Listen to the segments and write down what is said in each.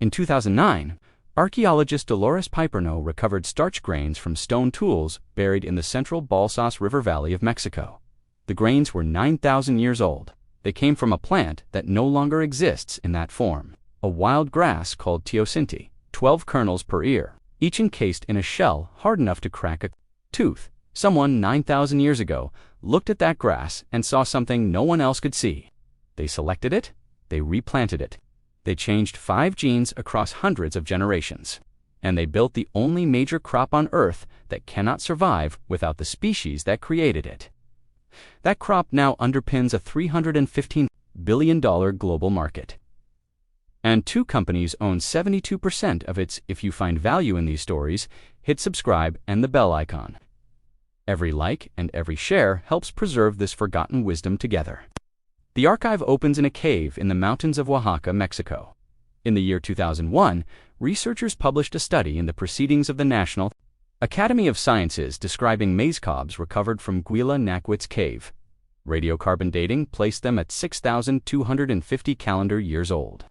In 2009, archaeologist Dolores Piperno recovered starch grains from stone tools buried in the central Balsas River Valley of Mexico. The grains were 9,000 years old. They came from a plant that no longer exists in that form, a wild grass called teosinte, 12 kernels per ear, each encased in a shell hard enough to crack a tooth. Someone 9,000 years ago looked at that grass and saw something no one else could see. They selected it, they replanted it. They changed 5 genes across hundreds of generations. And they built the only major crop on Earth that cannot survive without the species that created it. That crop now underpins a $315 billion global market. And 2 companies own 72% of its. If you find value in these stories, hit subscribe and the bell icon. Every like and every share helps preserve this forgotten wisdom together. The archive opens in a cave in the mountains of Oaxaca, Mexico. In the year 2001, researchers published a study in the Proceedings of the National Academy of Sciences describing maize cobs recovered from Huila-Naquit's cave. Radiocarbon dating placed them at 6,250 calendar years old.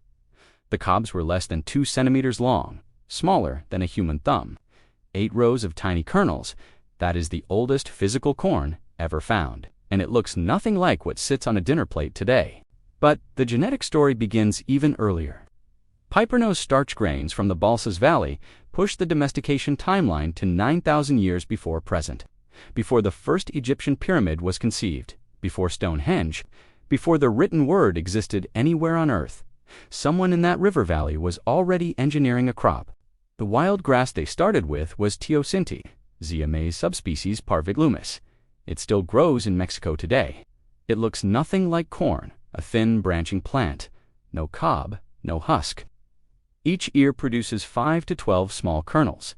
The cobs were less than 2 centimeters long, smaller than a human thumb. 8 rows of tiny kernels. That is the oldest physical corn ever found, and it looks nothing like what sits on a dinner plate today. But the genetic story begins even earlier. Piperno's starch grains from the Balsas Valley pushed the domestication timeline to 9,000 years before present, before the first Egyptian pyramid was conceived, before Stonehenge, before the written word existed anywhere on Earth. Someone in that river valley was already engineering a crop. The wild grass they started with was teosinte, Zea mays subspecies parviglumis. It still grows in Mexico today. It looks nothing like corn, a thin branching plant. No cob, no husk. Each ear produces 5 to 12 small kernels.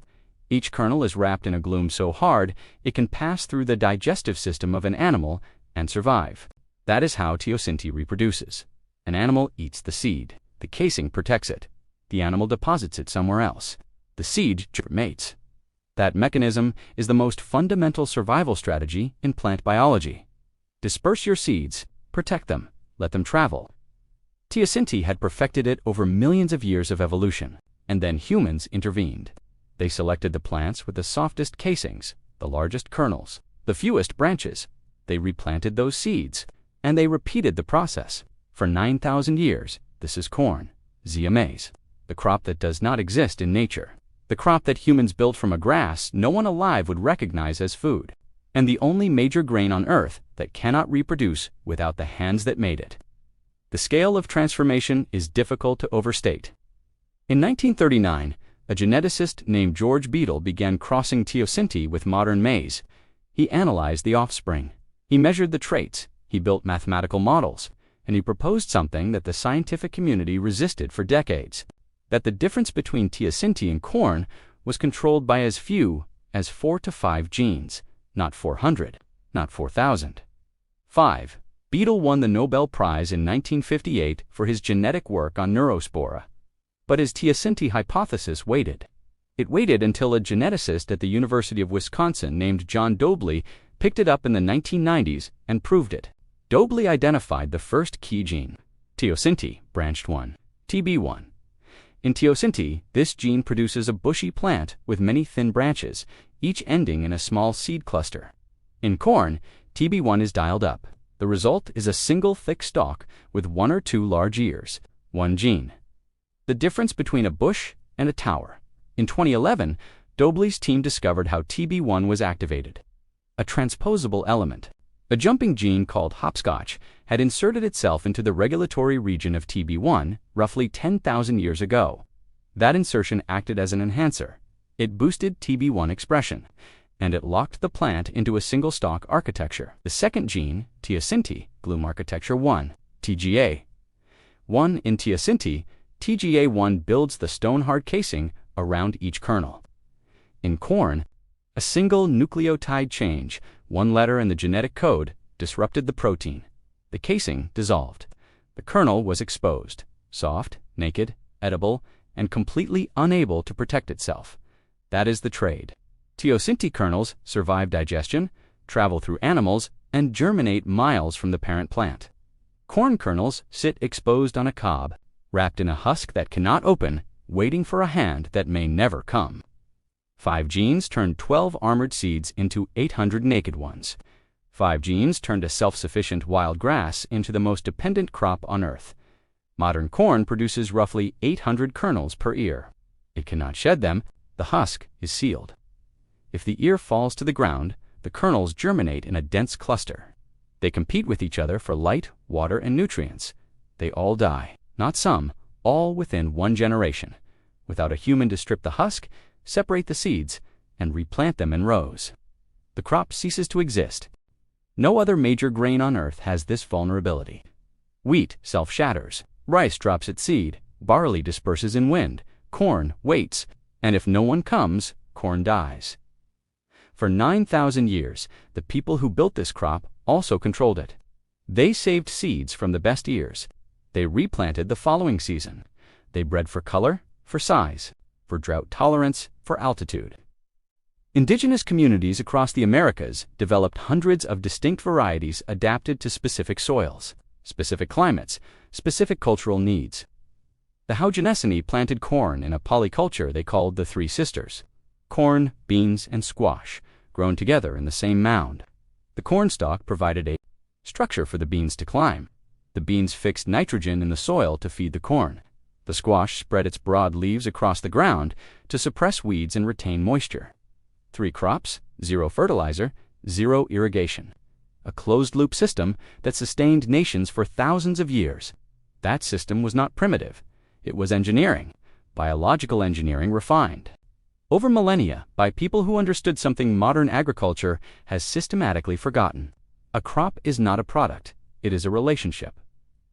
Each kernel is wrapped in a glume so hard it can pass through the digestive system of an animal and survive. That is how teosinte reproduces. An animal eats the seed. The casing protects it. The animal deposits it somewhere else. The seed germinates. That mechanism is the most fundamental survival strategy in plant biology. Disperse your seeds, protect them, let them travel. Teosinte had perfected it over millions of years of evolution, and then humans intervened. They selected the plants with the softest casings, the largest kernels, the fewest branches. They replanted those seeds, and they repeated the process. For 9,000 years, this is corn, Zea mays, the crop that does not exist in nature, the crop that humans built from a grass no one alive would recognize as food, and the only major grain on Earth that cannot reproduce without the hands that made it. The scale of transformation is difficult to overstate. In 1939, a geneticist named George Beadle began crossing teosinte with modern maize. He analyzed the offspring. He measured the traits. He built mathematical models. And he proposed something that the scientific community resisted for decades, that the difference between teosinte and corn was controlled by as few as 4 to 5 genes, not 400, not 4,000. 5. Beadle won the Nobel Prize in 1958 for his genetic work on neurospora. But his teosinte hypothesis waited. It waited until a geneticist at the University of Wisconsin named John Dobley picked it up in the 1990s and proved it. Dobley identified the first key gene, teosinte, branched 1, TB1. In teosinte, this gene produces a bushy plant with many thin branches, each ending in a small seed cluster. In corn, TB1 is dialed up. The result is a single thick stalk with 1 or 2 large ears, 1 gene. The difference between a bush and a tower. In 2011, Dobley's team discovered how TB1 was activated. A transposable element. A jumping gene called hopscotch had inserted itself into the regulatory region of TB1 roughly 10,000 years ago. That insertion acted as an enhancer. It boosted TB1 expression, and it locked the plant into a single-stalk architecture. The second gene, teosinte, glume architecture 1, TGA. 1 in teosinte, TGA1 builds the stone-hard casing around each kernel. In corn, a single nucleotide change, 1 letter in the genetic code, disrupted the protein. The casing dissolved. The kernel was exposed, soft, naked, edible, and completely unable to protect itself. That is the trade. Teosinte kernels survive digestion, travel through animals, and germinate miles from the parent plant. Corn kernels sit exposed on a cob, wrapped in a husk that cannot open, waiting for a hand that may never come. 5 genes turned 12 armored seeds into 800 naked ones. 5 genes turned a self-sufficient wild grass into the most dependent crop on Earth. Modern corn produces roughly 800 kernels per ear. It cannot shed them. The husk is sealed. If the ear falls to the ground, the kernels germinate in a dense cluster. They compete with each other for light, water, and nutrients. They all die, not some, all within one generation, without a human to strip the husk, separate the seeds, and replant them in rows. The crop ceases to exist. No other major grain on Earth has this vulnerability. Wheat self-shatters, rice drops its seed, barley disperses in wind, corn waits, and if no one comes, corn dies. For 9,000 years, the people who built this crop also controlled it. They saved seeds from the best ears. They replanted the following season. They bred for color, for size, for drought tolerance, for altitude. Indigenous communities across the Americas developed hundreds of distinct varieties adapted to specific soils, specific climates, specific cultural needs. The Haudenosaunee planted corn in a polyculture they called the Three Sisters. Corn, beans, and squash, grown together in the same mound. The corn stalk provided a structure for the beans to climb. The beans fixed nitrogen in the soil to feed the corn. The squash spread its broad leaves across the ground to suppress weeds and retain moisture. 3 crops, 0 fertilizer, 0 irrigation. A closed-loop system that sustained nations for thousands of years. That system was not primitive. It was engineering, biological engineering refined. Over millennia, by people who understood something modern agriculture has systematically forgotten. A crop is not a product, it is a relationship.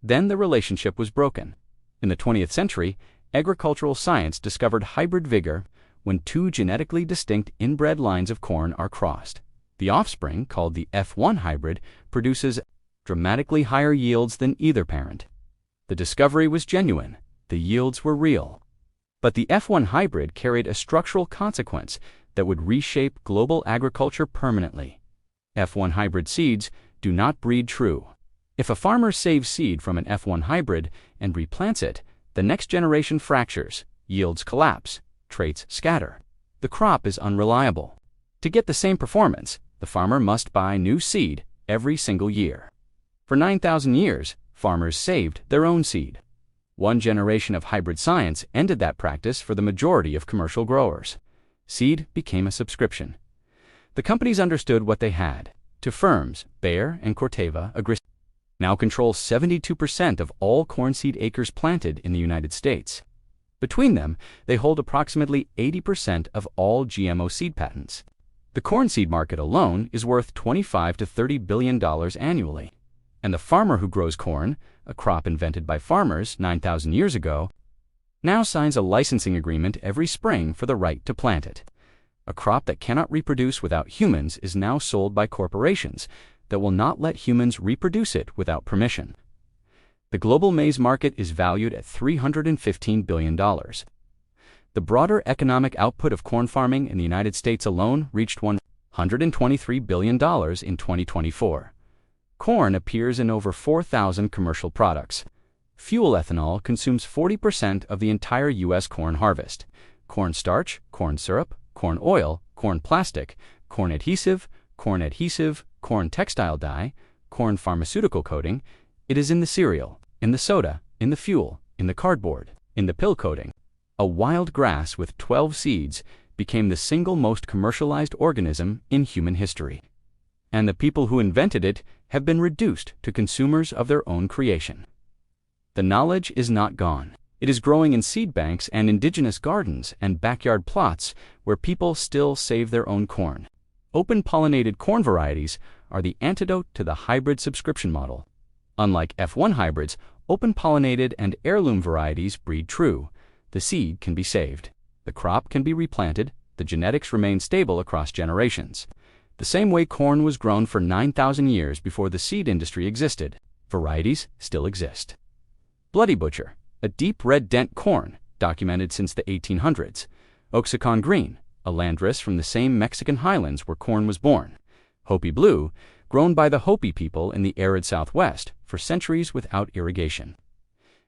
Then the relationship was broken. In the 20th century, agricultural science discovered hybrid vigor when 2 genetically distinct inbred lines of corn are crossed. The offspring, called the F1 hybrid, produces dramatically higher yields than either parent. The discovery was genuine. The yields were real. But the F1 hybrid carried a structural consequence that would reshape global agriculture permanently. F1 hybrid seeds do not breed true. If a farmer saves seed from an F1 hybrid and replants it, the next generation fractures, yields collapse, traits scatter. The crop is unreliable. To get the same performance, the farmer must buy new seed every single year. For 9,000 years, farmers saved their own seed. One generation of hybrid science ended that practice for the majority of commercial growers. Seed became a subscription. The companies understood what they had. To firms, Bayer and Corteva now control 72% of all corn seed acres planted in the United States. Between them, they hold approximately 80% of all GMO seed patents. The corn seed market alone is worth $25 to $30 billion annually. And the farmer who grows corn, a crop invented by farmers 9,000 years ago, now signs a licensing agreement every spring for the right to plant it. A crop that cannot reproduce without humans is now sold by corporations that will not let humans reproduce it without permission. The global maize market is valued at $315 billion. The broader economic output of corn farming in the United States alone reached $123 billion in 2024. Corn appears in over 4,000 commercial products. Fuel ethanol consumes 40% of the entire U.S. corn harvest. Corn starch, corn syrup, corn oil, corn plastic, corn adhesive, corn textile dye, corn pharmaceutical coating. It is in the cereal, in the soda, in the fuel, in the cardboard, in the pill coating. A wild grass with 12 seeds became the single most commercialized organism in human history. And the people who invented it have been reduced to consumers of their own creation. The knowledge is not gone. It is growing in seed banks and indigenous gardens and backyard plots where people still save their own corn. Open-pollinated corn varieties are the antidote to the hybrid subscription model. Unlike F1 hybrids, open-pollinated and heirloom varieties breed true. The seed can be saved. The crop can be replanted. The genetics remain stable across generations. The same way corn was grown for 9,000 years before the seed industry existed, varieties still exist. Bloody Butcher, a deep red dent corn, documented since the 1800s. Oaxacan Green, a landrace from the same Mexican highlands where corn was born. Hopi Blue, grown by the Hopi people in the arid Southwest for centuries without irrigation.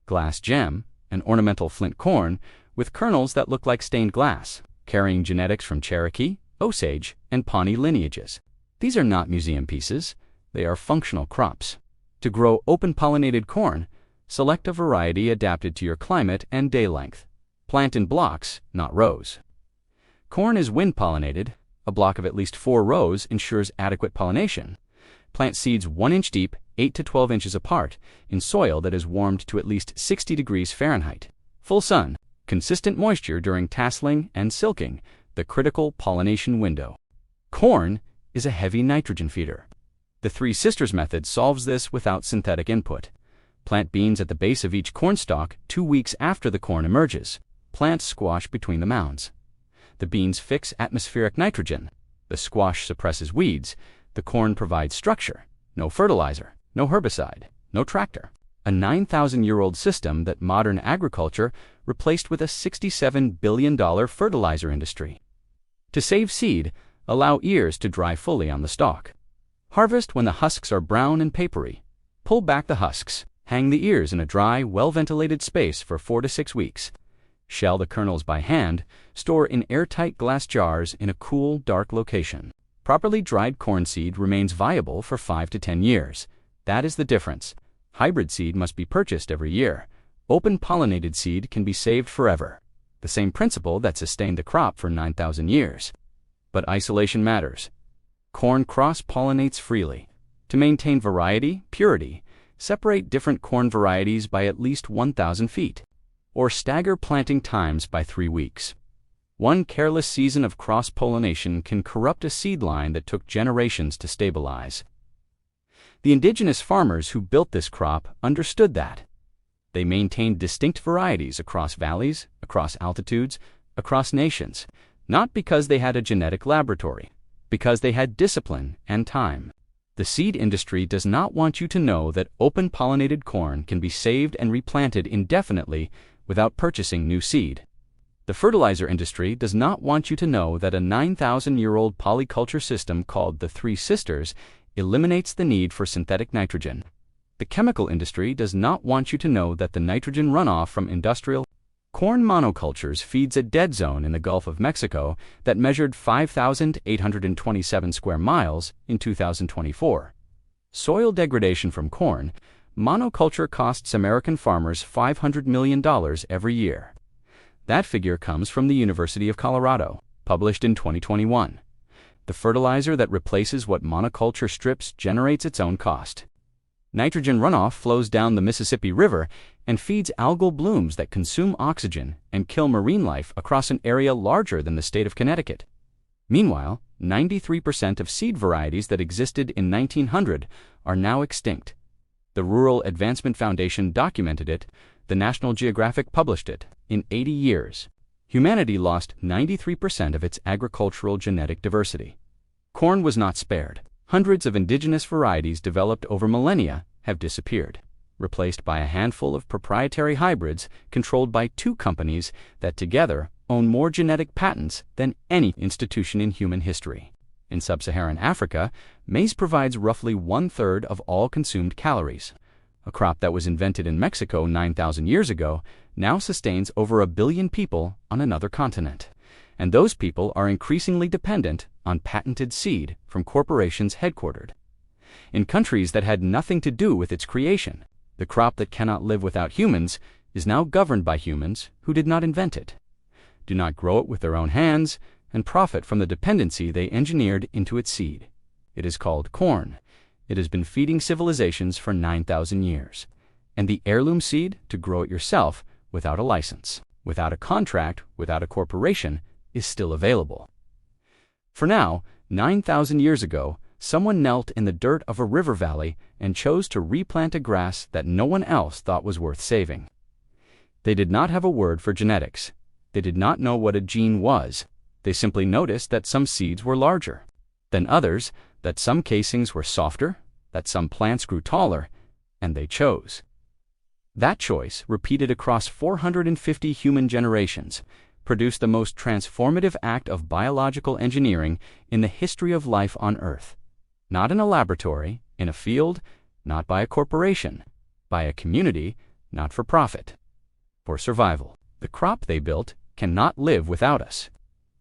Glass Gem, an ornamental flint corn, with kernels that look like stained glass, carrying genetics from Cherokee, Osage, and Pawnee lineages. These are not museum pieces, they are functional crops. To grow open-pollinated corn, select a variety adapted to your climate and day length. Plant in blocks, not rows. Corn is wind-pollinated. A block of at least 4 rows ensures adequate pollination. Plant seeds 1 inch deep, 8 to 12 inches apart, in soil that is warmed to at least 60 degrees Fahrenheit. Full sun, consistent moisture during tasseling and silking, the critical pollination window. Corn is a heavy nitrogen feeder. The Three Sisters method solves this without synthetic input. Plant beans at the base of each corn stalk 2 weeks after the corn emerges. Plant squash between the mounds. The beans fix atmospheric nitrogen. The squash suppresses weeds. The corn provides structure. No fertilizer, no herbicide, no tractor. A 9,000-year-old system that modern agriculture replaced with a $67 billion fertilizer industry. To save seed, allow ears to dry fully on the stalk. Harvest when the husks are brown and papery. Pull back the husks. Hang the ears in a dry, well-ventilated space for 4 to 6 weeks. Shell the kernels by hand. Store in airtight glass jars in a cool, dark location. Properly dried corn seed remains viable for 5 to 10 years. That is the difference. Hybrid seed must be purchased every year. Open-pollinated seed can be saved forever. The same principle that sustained the crop for 9,000 years. But isolation matters. Corn cross-pollinates freely. To maintain variety, purity, separate different corn varieties by at least 1,000 feet. Or stagger planting times by 3 weeks. One careless season of cross-pollination can corrupt a seed line that took generations to stabilize. The indigenous farmers who built this crop understood that. They maintained distinct varieties across valleys, across altitudes, across nations, not because they had a genetic laboratory, because they had discipline and time. The seed industry does not want you to know that open-pollinated corn can be saved and replanted indefinitely without purchasing new seed. The fertilizer industry does not want you to know that a 9,000-year-old polyculture system called the Three Sisters eliminates the need for synthetic nitrogen. The chemical industry does not want you to know that the nitrogen runoff from industrial corn monocultures feeds a dead zone in the Gulf of Mexico that measured 5,827 square miles in 2024. Soil degradation from corn, monoculture costs American farmers $500 million every year. That figure comes from the University of Colorado, published in 2021. The fertilizer that replaces what monoculture strips generates its own cost. Nitrogen runoff flows down the Mississippi River and feeds algal blooms that consume oxygen and kill marine life across an area larger than the state of Connecticut. Meanwhile, 93% of seed varieties that existed in 1900 are now extinct. The Rural Advancement Foundation documented it. The National Geographic published it. In 80 years, humanity lost 93% of its agricultural genetic diversity. Corn was not spared. Hundreds of indigenous varieties developed over millennia have disappeared, replaced by a handful of proprietary hybrids controlled by 2 companies that together own more genetic patents than any institution in human history. In sub-Saharan Africa, maize provides roughly 1/3 of all consumed calories. A crop that was invented in Mexico 9,000 years ago now sustains over 1 billion people on another continent. And those people are increasingly dependent on patented seed from corporations headquartered in countries that had nothing to do with its creation. The crop that cannot live without humans is now governed by humans who did not invent it, do not grow it with their own hands, and profit from the dependency they engineered into its seed. It is called corn. It has been feeding civilizations for 9,000 years. And the heirloom seed, to grow it yourself without a license, without a contract, without a corporation, is still available. For now, 9,000 years ago, someone knelt in the dirt of a river valley and chose to replant a grass that no one else thought was worth saving. They did not have a word for genetics. They did not know what a gene was. They simply noticed that some seeds were larger than others, that some casings were softer, that some plants grew taller, and they chose. That choice, repeated across 450 human generations, produced the most transformative act of biological engineering in the history of life on Earth. Not in a laboratory, in a field, not by a corporation, by a community, not for profit, for survival. The crop they built cannot live without us.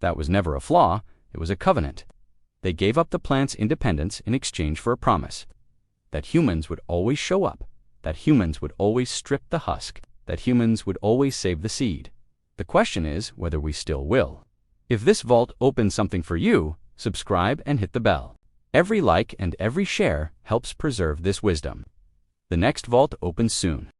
That was never a flaw, it was a covenant. They gave up the plant's independence in exchange for a promise that humans would always show up, that humans would always strip the husk, that humans would always save the seed. The question is whether we still will. If this vault opens something for you, subscribe and hit the bell. Every like and every share helps preserve this wisdom. The next vault opens soon.